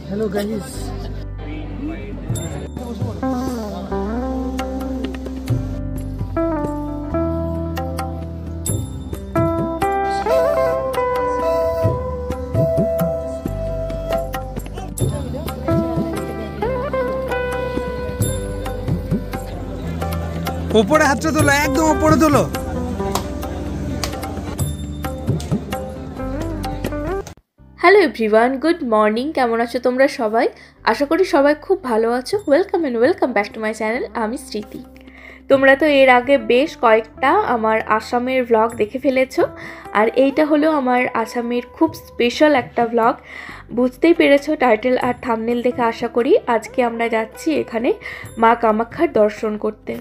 Hello guys ऊपर हाथ তোলো একদম উপরে তোলো হ্যালো এভরিওয়ান, গুড মর্নিং। কেমন আছো তোমরা সবাই? আশা করি সবাই খুব ভালো আছো। Welcome back to my channel. আমি স্মৃতি। তোমরা তো এর আগে বেশ কয়েকটা আমার আসামের ভ্লগ দেখে ফেলেছো, আর এইটা হলো আমার আসামের খুব স্পেশাল একটা ভ্লগ। বুঝতেই পেরেছো টাইটেল আর থাম্বনেল দেখে। আশা করি আজকে আমরা যাচ্ছি এখানে মা কামাখ্যার দর্শন করতে।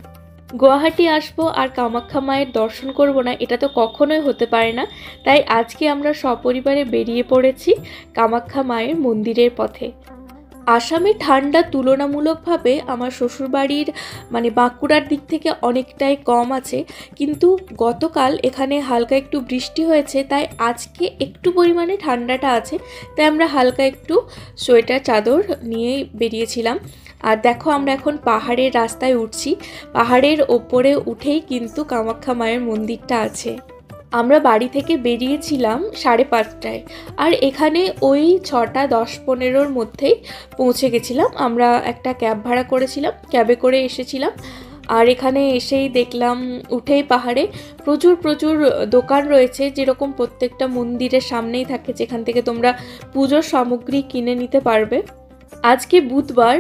গুয়াহাটি আসবো আর কামাখ্যা মায়ের দর্শন করব না, এটা তো কখনোই হতে পারে না। তাই আজকে আমরা সপরিবারে বেরিয়ে পড়েছি কামাখ্যা মায়ের মন্দিরের পথে। আসামে ঠান্ডা তুলনামূলকভাবে আমার শ্বশুরবাড়ির বাঁকুড়ার দিক থেকে অনেকটাই কম আছে, কিন্তু গতকাল এখানে হালকা একটু বৃষ্টি হয়েছে, তাই আজকে একটু পরিমাণে ঠান্ডাটা আছে। তাই আমরা হালকা একটু সোয়েটার চাদর নিয়ে বেরিয়েছিলাম। আর দেখো আমরা এখন পাহাড়ের রাস্তায় উঠছি। পাহাড়ের ওপরে উঠেই কিন্তু কামাখ্যা মায়ের মন্দিরটা আছে। আমরা বাড়ি থেকে বেরিয়েছিলাম 5:30টায়, আর এখানে ওই 6টা 10-15-র মধ্যেই পৌঁছে গেছিলাম। আমরা একটা ক্যাব ভাড়া করেছিলাম, ক্যাবে করে এসেছিলাম। আর এখানে এসেই দেখলাম উঠেই পাহাড়ে প্রচুর দোকান রয়েছে, যেরকম প্রত্যেকটা মন্দিরের সামনেই থাকে, যেখান থেকে তোমরা পুজোর সামগ্রী কিনে নিতে পারবে। আজকে বুধবার,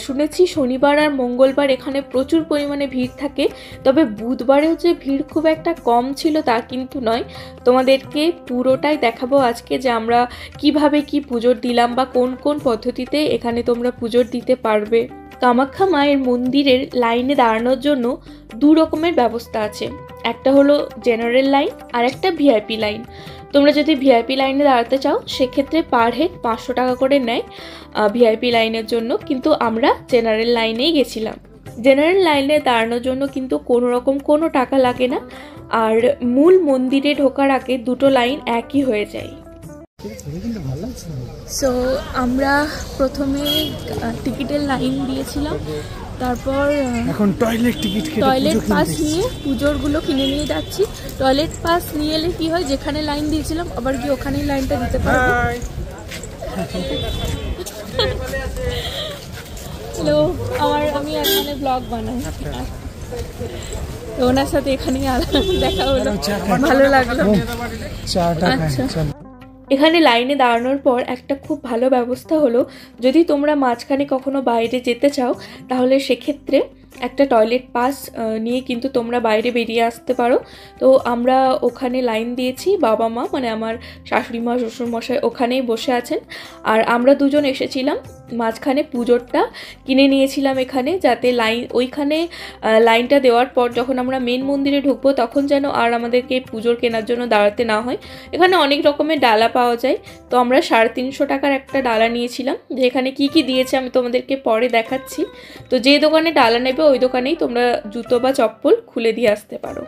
শুনেছি শনিবার আর মঙ্গলবার এখানে প্রচুর পরিমাণে ভিড় থাকে, তবে বুধবারেও যে ভিড় খুব একটা কম ছিল তা কিন্তু নয়। তোমাদেরকে পুরোটাই দেখাবো আজকে, যে আমরা কিভাবে কি পুজোর দিলাম বা কোন কোন পদ্ধতিতে এখানে তোমরা পুজোর দিতে পারবে। কামাখ্যা মায়ের মন্দিরের লাইনে দাঁড়ানোর জন্য 2 রকমের ব্যবস্থা আছে। একটা হলো জেনারেল লাইন আর একটা ভিআইপি লাইন। তোমরা যদি ভিআইপি লাইনে দাঁড়াতে চাও সেক্ষেত্রে পার হেড 500 টাকা করে নেয় ভিআইপি লাইনের জন্য, কিন্তু আমরা জেনারেল লাইনেই গেছিলাম। জেনারেল লাইনে দাঁড়ানোর জন্য কিন্তু কোনো টাকা লাগে না, আর মূল মন্দিরে ঢোকার আগে 2টো লাইন একই হয়ে যায়। সো আমরা প্রথমে টিকিটের লাইন দিয়েছিলাম, তারপর এখন টয়লেট পাস নিয়ে পুজোরগুলো কিনে নিয়ে যাচ্ছি। টয়লেট পাস নিয়ে এলে কি হয়, যেখানে লাইন দিয়েছিলাম আবার কি ওখানেই লাইনটা দিতে পারবো। হ্যালো, আমি এখানে ব্লগ বানাই, তো ওনার সাথে এখানেই দেখা হলো, ভালো লাগলো। আচ্ছা, এখানে লাইনে দাঁড়ানোর পর একটা খুব ভালো ব্যবস্থা হলো, যদি তোমরা মাঝখানে কখনো বাইরে যেতে চাও তাহলে সেক্ষেত্রে একটা টয়লেট পাস নিয়ে কিন্তু তোমরা বাইরে বেরিয়ে আসতে পারো। তো আমরা ওখানে লাইন দিয়েছি, বাবা মা আমার শাশুড়ি মা শ্বশুরমশাই ওখানেই বসে আছেন, আর আমরা দুজন এসেছিলাম মাঝখানে পুজোরটা কিনে নিয়েছিলাম এখানে, যাতে ওইখানে লাইনটা দেওয়ার পর যখন আমরা মেন মন্দিরে ঢুকবো তখন যেন আর আমাদেরকে পুজোর কেনার জন্য দাঁড়াতে না হয়। এখানে অনেক রকমের ডালা পাওয়া যায়, তো আমরা 350 টাকার একটা ডালা নিয়েছিলাম। যেখানে কি দিয়েছে আমি তোমাদেরকে পরে দেখাচ্ছি। তো যে দোকানে ডালা নেবে ওই দোকানেই তোমরা জুতো বা চপ্পল খুলে দিয়ে আসতে পারো।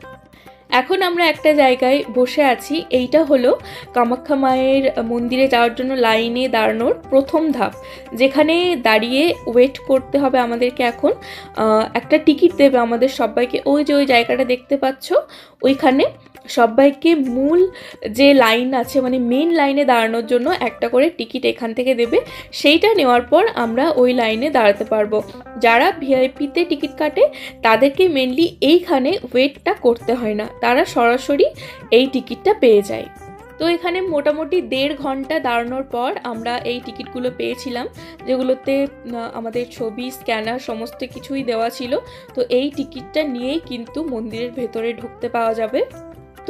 এখন আমরা একটা জায়গায় বসে আছি, এইটা হলো কামাখ্যা মায়ের মন্দিরে যাওয়ার জন্য লাইনে দাঁড়ানোর প্রথম ধাপ, যেখানে দাঁড়িয়ে ওয়েট করতে হবে আমাদেরকে। এখন একটা টিকিট দেবে আমাদের সবাইকে, ওই জায়গাটা দেখতে পাচ্ছ ওইখানে সবাইকে মূল যে লাইন আছে মেন লাইনে দাঁড়ানোর জন্য একটা করে টিকিট এখান থেকে দেবে। সেইটা নেওয়ার পর আমরা ওই লাইনে দাঁড়াতে পারবো। যারা ভিআইপিতে টিকিট কাটে তাদেরকে মেনলি এইখানে ওয়েটটা করতে হয় না, তারা সরাসরি এই টিকিটটা পেয়ে যায়। তো এখানে মোটামুটি 1.5 ঘন্টা দাঁড়ানোর পর আমরা এই টিকিটগুলো পেয়েছিলাম, যেগুলোতে আমাদের ছবি, স্ক্যানার সমস্ত কিছুই দেওয়া ছিল। তো এই টিকিটটা নিয়েই কিন্তু মন্দিরের ভেতরে ঢুকতে পাওয়া যাবে।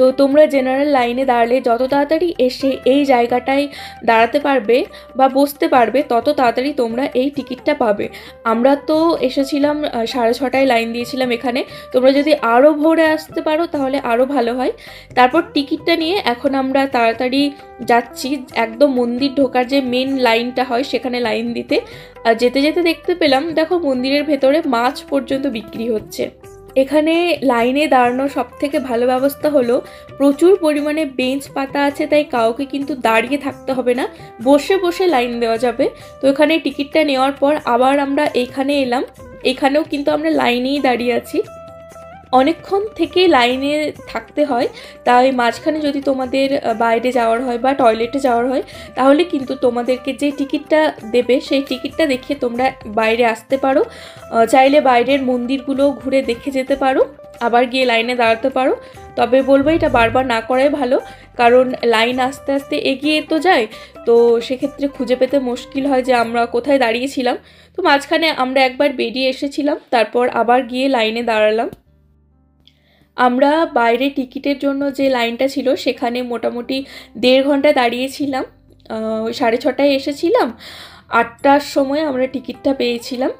তো তোমরা জেনারেল লাইনে দাঁড়ালে যত তাড়াতাড়ি এসে এই জায়গাটায় দাঁড়াতে পারবে বা বসতে পারবে তত তাড়াতাড়ি তোমরা এই টিকিটটা পাবে। আমরা তো এসেছিলাম 6:30টায় লাইন দিয়েছিলাম এখানে। তোমরা যদি আরও ভোরে আসতে পারো তাহলে আরও ভালো হয়। তারপর টিকিটটা নিয়ে এখন আমরা তাড়াতাড়ি যাচ্ছি একদম মন্দির ঢোকার যে মেন লাইনটা হয় সেখানে লাইন দিতে। আর যেতে যেতে দেখতে পেলাম, দেখো মন্দিরের ভেতরে মাছ পর্যন্ত বিক্রি হচ্ছে। এখানে লাইনে দাঁড়ানোর সবথেকে ভালো ব্যবস্থা হলো প্রচুর পরিমাণে বেঞ্চ পাতা আছে, তাই কাউকে কিন্তু দাঁড়িয়ে থাকতে হবে না, বসে বসে লাইন দেওয়া যাবে। তো এখানে টিকিটটা নেওয়ার পর আবার আমরা এইখানে এলাম, এখানেও কিন্তু আমরা লাইনেই দাঁড়িয়ে আছি। অনেকক্ষণ থেকে লাইনে থাকতে হয়, তাই মাঝখানে যদি তোমাদের বাইরে যাওয়ার হয় বা টয়লেটে যাওয়ার হয় তাহলে কিন্তু তোমাদেরকে যে টিকিটটা দেবে সেই টিকিটটা দেখে তোমরা বাইরে আসতে পারো। চাইলে বাইরের মন্দিরগুলো ঘুরে দেখে যেতে পারো, আবার গিয়ে লাইনে দাঁড়াতে পারো। তবে বলবো এটা বারবার না করাই ভালো, কারণ লাইন আস্তে আস্তে এগিয়ে তো যায়, তো সেক্ষেত্রে খুঁজে পেতে মুশকিল হয় যে আমরা কোথায় দাঁড়িয়েছিলাম। তো মাঝখানে আমরা একবার বেরিয়ে এসেছিলাম, তারপর আবার গিয়ে লাইনে দাঁড়ালাম। আমরা বাইরে টিকিটের জন্য যে লাইনটা ছিল সেখানে মোটামুটি 1.5 ঘন্টা দাঁড়িয়েছিলাম। 6:30টায় এসেছিলাম, 8টার সময় আমরা টিকিটটা পেয়েছিলাম।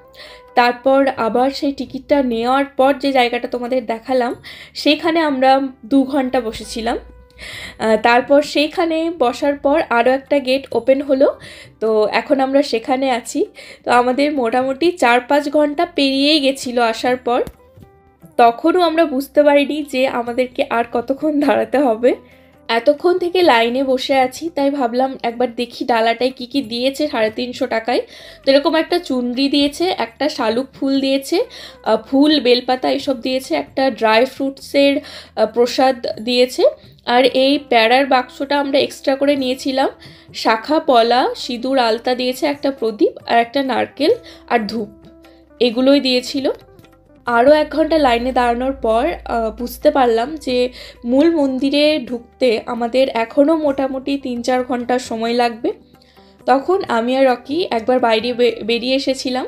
তারপর আবার সেই টিকিটটা নেওয়ার পর যে জায়গাটা তোমাদের দেখালাম সেইখানে আমরা 2 ঘন্টা বসেছিলাম। তারপর সেইখানে বসার পর আরও একটা গেট ওপেন হলো, তো এখন আমরা সেখানে আছি। তো আমাদের মোটামুটি 4-5 ঘন্টা পেরিয়েই গেছিলো আসার পর। তখনও আমরা বুঝতে পারিনি যে আমাদেরকে আর কতক্ষণ দাঁড়াতে হবে। এতক্ষণ থেকে লাইনে বসে আছি, তাই ভাবলাম একবার দেখি ডালাটায় কি কি দিয়েছে 350 টাকায়। তো এরকম একটা চুনরি দিয়েছে, একটা শালুক ফুল দিয়েছে, ফুল বেলপাতা এসব দিয়েছে, একটা ড্রাই ফ্রুটসের প্রসাদ দিয়েছে। আর এই প্যারার বাক্সটা আমরা এক্সট্রা করে নিয়েছিলাম, শাখা পলা সিঁদুর আলতা দিয়েছে, একটা প্রদীপ আর একটা নারকেল আর ধূপ, এগুলোই দিয়েছিল। আরও 1 ঘন্টা লাইনে দাঁড়ানোর পর বুঝতে পারলাম যে মূল মন্দিরে ঢুকতে আমাদের এখনও মোটামুটি 3-4 ঘন্টা সময় লাগবে। তখন আমি আর রকি একবার বাইরে বেরিয়ে এসেছিলাম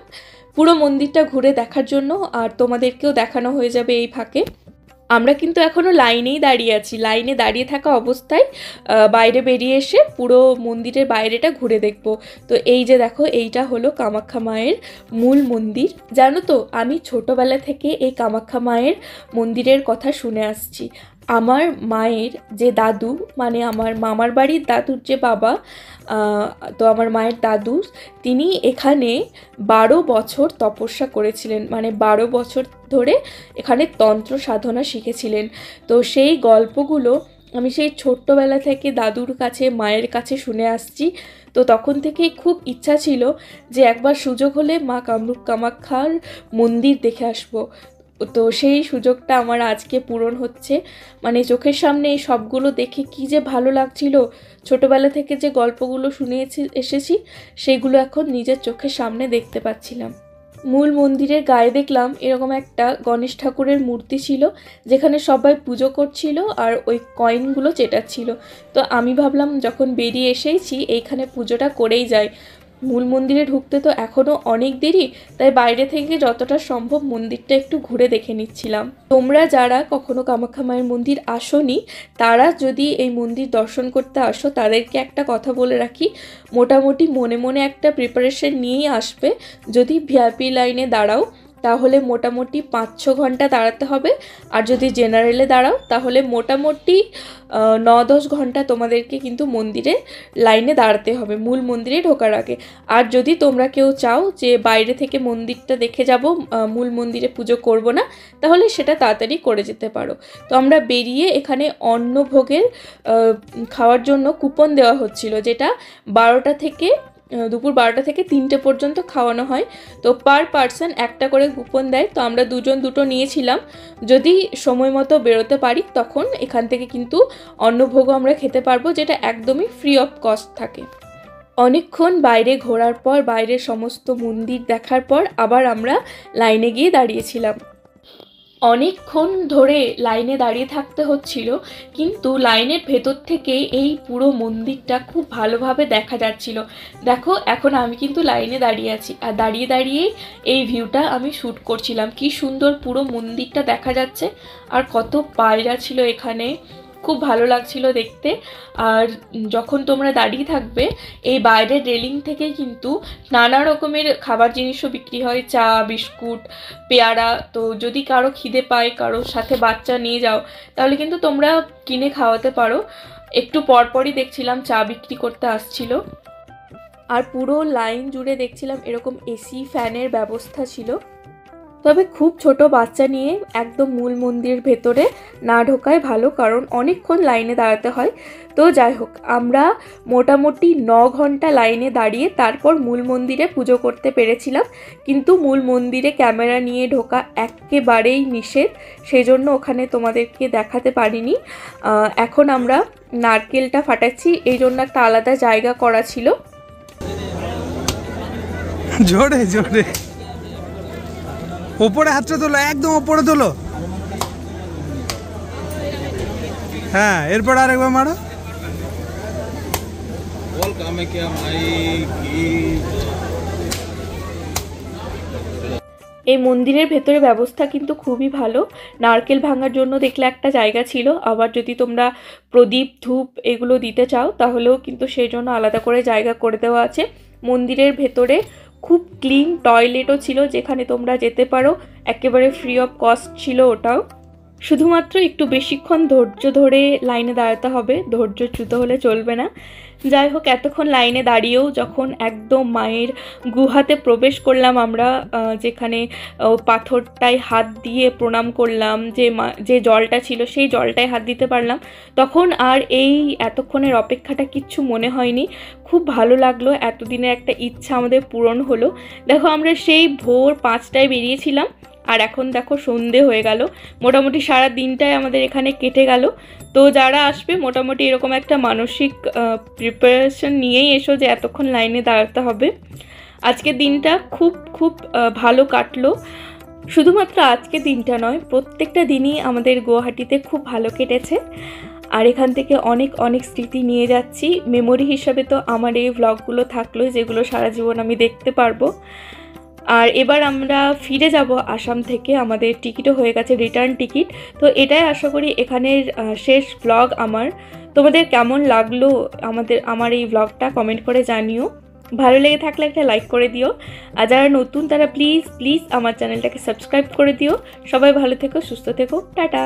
পুরো মন্দিরটা ঘুরে দেখার জন্য, আর তোমাদেরকেও দেখানো হয়ে যাবে এই ফাঁকে। আমরা কিন্তু এখনও লাইনেই দাঁড়িয়ে আছি, লাইনে দাঁড়িয়ে থাকা অবস্থায় বাইরে বেরিয়ে এসে পুরো মন্দিরের বাইরেটা ঘুরে দেখব। তো এই যে দেখো, এইটা হলো কামাখ্যা মায়ের মূল মন্দির। জানো তো, আমি ছোটোবেলা থেকে এই কামাখ্যা মায়ের মন্দিরের কথা শুনে আসছি। আমার মায়ের যে দাদু, মানে আমার মামার বাড়ির দাদুর যে বাবা, তো আমার মায়ের দাদু, তিনি এখানে 12 বছর তপস্যা করেছিলেন, মানে 12 বছর ধরে এখানে তন্ত্র সাধনা শিখেছিলেন। তো সেই গল্পগুলো আমি সেই ছোট্টবেলা থেকে দাদুর কাছে মায়ের কাছে শুনে আসছি। তো তখন থেকেই খুব ইচ্ছা ছিল যে একবার সুযোগ হলে মা কামরূপ কামাখ্যার মন্দির দেখে আসবো। তো সেই সুযোগটা আমার আজকে পূরণ হচ্ছে, মানে চোখের সামনে এই সবগুলো দেখে কি যে ভালো লাগছিল। ছোটবেলা থেকে যে গল্পগুলো শুনে এসেছি সেগুলো এখন নিজের চোখের সামনে দেখতে পাচ্ছিলাম। মূল মন্দিরের গায়ে দেখলাম এরকম একটা গণেশ ঠাকুরের মূর্তি ছিল, যেখানে সবাই পুজো করছিল আর ওই কয়েনগুলো চেটাচ্ছিল। তো আমি ভাবলাম যখন বেরিয়ে এসেইছি এইখানে পুজোটা করেই যাই, মূল মন্দিরে ঢুকতে তো এখনও অনেক দেরি, তাই বাইরে থেকে যতটা সম্ভব মন্দিরটা একটু ঘুরে দেখে নিচ্ছিলাম। তোমরা যারা কখনো কামাখ্যা মায়ের মন্দির আসোনি, তারা যদি এই মন্দির দর্শন করতে আসো, তাদেরকে একটা কথা বলে রাখি, মোটামুটি মনে মনে একটা প্রিপারেশন নিয়েই আসবে। যদি ভিআইপি লাইনে দাঁড়াও তাহলে মোটামুটি 5-6 ঘন্টা দাঁড়াতে হবে, আর যদি জেনারেলে দাঁড়াও তাহলে মোটামুটি 9-10 ঘন্টা তোমাদেরকে কিন্তু মন্দিরে লাইনে দাঁড়াতে হবে মূল মন্দিরে ঢোকার আগে। আর যদি তোমরা কেউ চাও যে বাইরে থেকে মন্দিরটা দেখে যাব, মূল মন্দিরে পুজো করব না, তাহলে সেটা তাড়াতাড়ি করে যেতে পারো। তো আমরা বেরিয়ে এখানে অন্নভোগের খাওয়ার জন্য কুপন দেওয়া হচ্ছিল, যেটা 12টা থেকে দুপুর 12টা থেকে 3টে পর্যন্ত খাওয়ানো হয়। তো পার পার্সন একটা করে কুপন দেয়, তো আমরা দুজন দুটো নিয়েছিলাম। যদি সময় মতো বেরোতে পারি তখন এখান থেকে কিন্তু অন্নভোগও আমরা খেতে পারবো, যেটা একদমই ফ্রি অফ কস্ট থাকে। অনেকক্ষণ বাইরে ঘোরার পর, বাইরের সমস্ত মন্দির দেখার পর আবার আমরা লাইনে গিয়ে দাঁড়িয়েছিলাম। অনেকক্ষণ ধরে লাইনে দাঁড়িয়ে থাকতে হচ্ছিল, কিন্তু লাইনের ভেতর থেকে এই পুরো মন্দিরটা খুব ভালোভাবে দেখা যাচ্ছিল। দেখো, এখন আমি কিন্তু লাইনে দাঁড়িয়ে আছি, আর দাঁড়িয়ে দাঁড়িয়ে এই ভিউটা আমি শ্যুট করছিলাম। কি সুন্দর পুরো মন্দিরটা দেখা যাচ্ছে, আর কত পায়রা ছিল এখানে, খুব ভালো লাগছিল দেখতে। আর যখন তোমরা দাঁড়িয়ে থাকবে, এই বাইরের রেলিং থেকে কিন্তু নানা রকমের খাবার জিনিসও বিক্রি হয়, চা, বিস্কুট, পেয়ারা। তো যদি কারো খিদে পায়, কারোর সাথে বাচ্চা নিয়ে যাও, তাহলে কিন্তু তোমরা কিনে খাওয়াতে পারো। একটু পরপরই দেখছিলাম চা বিক্রি করতে আসছিল, আর পুরো লাইন জুড়ে দেখছিলাম এরকম এসি ফ্যানের ব্যবস্থা ছিল। তবে খুব ছোট বাচ্চা নিয়ে একদম মূল মন্দিরের ভেতরে না ঢোকাই ভালো, কারণ অনেকক্ষণ লাইনে দাঁড়াতে হয়। তো যাই হোক, আমরা মোটামুটি 9 ঘন্টা লাইনে দাঁড়িয়ে তারপর মূল মন্দিরে পুজো করতে পেরেছিলাম। কিন্তু মূল মন্দিরে ক্যামেরা নিয়ে ঢোকা একেবারেই নিষেধ, সেজন্য ওখানে তোমাদেরকে দেখাতে পারিনি। এখন আমরা নারকেলটা ফাটাচ্ছি, এই জন্য একটা আলাদা জায়গা করা ছিল। জোরে জোরে ওপরে হাতটা তোলো, একদম ওপরে তোলো। হ্যাঁ, এরপর আরেকবার মারো। এই মন্দিরের ভেতরে ব্যবস্থা কিন্তু খুবই ভালো। নারকেল ভাঙার জন্য দেখলে একটা জায়গা ছিল, আবার যদি তোমরা প্রদীপ ধূপ এগুলো দিতে চাও তাহলেও কিন্তু সেই জন্য আলাদা করে জায়গা করে দেওয়া আছে। মন্দিরের ভেতরে খুব ক্লিন টয়লেটও ছিল, যেখানে তোমরা যেতে পারো, একেবারে ফ্রি অফ কস্ট ছিল ওটাও। শুধুমাত্র একটু বেশিক্ষণ ধৈর্য ধরে লাইনে দাঁড়াতে হবে, ধৈর্যচ্যুত হলে চলবে না। যাই হোক, এতক্ষণ লাইনে দাঁড়িয়েও যখন একদম মায়ের গুহাতে প্রবেশ করলাম আমরা, যেখানে পাথরটায় হাত দিয়ে প্রণাম করলাম, যে জলটা ছিল সেই জলটায় হাত দিতে পারলাম, তখন আর এই এতক্ষণের অপেক্ষাটা কিচ্ছু মনে হয়নি। খুব ভালো লাগলো, এতদিনের একটা ইচ্ছা আমাদের পূরণ হলো। দেখো, আমরা সেই ভোর 5টায় বেরিয়েছিলাম, আর এখন দেখো সন্ধে হয়ে গেল। মোটামুটি সারা দিনটাই আমাদের এখানে কেটে গেল। তো যারা আসবে মোটামুটি এরকম একটা মানসিক প্রিপারেশন নিয়েই এসো যে এতক্ষণ লাইনে দাঁড়াতে হবে। আজকের দিনটা খুব খুব ভালো কাটলো। শুধুমাত্র আজকের দিনটা নয়, প্রত্যেকটা দিনই আমাদের গুয়াহাটিতে খুব ভালো কেটেছে। আর এখান থেকে অনেক অনেক স্মৃতি নিয়ে যাচ্ছি। মেমোরি হিসাবে তো আমার এই ভ্লগগুলো থাকলো, যেগুলো সারা জীবন আমি দেখতে পারবো। আর এবার আমরা ফিরে যাব আসাম থেকে, আমাদের টিকিটও হয়ে গেছে, রিটার্ন টিকিট। তো এটাই আশা করি এখানের শেষ ব্লগ আমার। তোমাদের কেমন লাগলো আমার এই ব্লগটা কমেন্ট করে জানিও। ভালো লেগে থাকলে একটা লাইক করে দিও, আর যারা নতুন তারা প্লিজ প্লিজ আমার চ্যানেলটাকে সাবস্ক্রাইব করে দিও। সবাই ভালো থেকো, সুস্থ থেকো, টাটা।